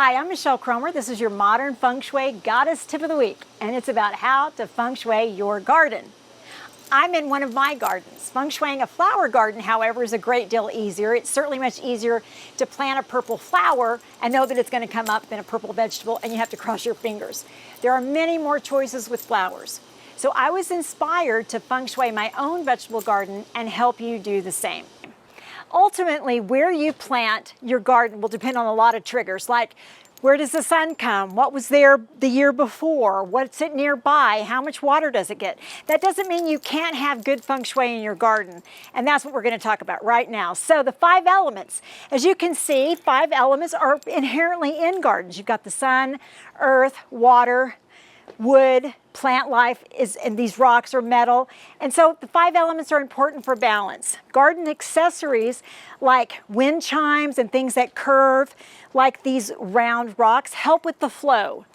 Hi, I'm Michelle Cromer. This is your Modern Feng Shui Goddess Tip of the Week, and it's about how to Feng Shui your garden. I'm in one of my gardens. Feng Shuiing a flower garden, however, is a great deal easier. It's certainly much easier to plant a purple flower and know that it's going to come up than a purple vegetable, and you have to cross your fingers. There are many more choices with flowers. So I was inspired to Feng Shui my own vegetable garden and help you do the same. Ultimately, where you plant your garden will depend on a lot of triggers, like where does the sun come? What was there the year before? What's it nearby? How much water does it get? That doesn't mean you can't have good feng shui in your garden. And that's what we're going to talk about right now. So the 5 elements. As you can see, 5 elements are inherently in gardens. You've got the sun, earth, water, wood, plant life and these rocks are metal. And so the 5 elements are important for balance. Garden accessories like wind chimes and things that curve, like these round rocks, help with the flow.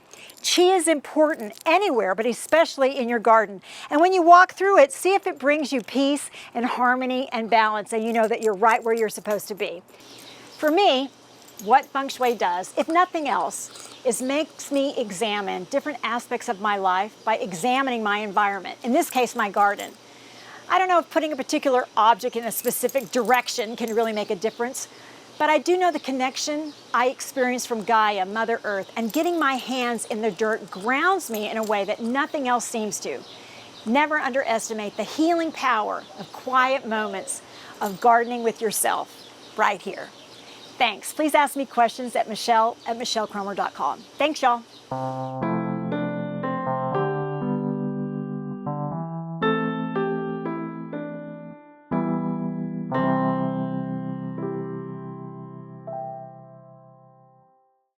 Chi is important anywhere, but especially in your garden. And when you walk through it, see if it brings you peace and harmony and balance, and you know that you're right where you're supposed to be. For me, what Feng Shui does, if nothing else, is makes me examine different aspects of my life by examining my environment, in this case, my garden. I don't know if putting a particular object in a specific direction can really make a difference, but I do know the connection I experience from Gaia, Mother Earth, and getting my hands in the dirt grounds me in a way that nothing else seems to. Never underestimate the healing power of quiet moments of gardening with yourself right here. Thanks. Please ask me questions at michelle@michellekromer.com. Thanks, y'all.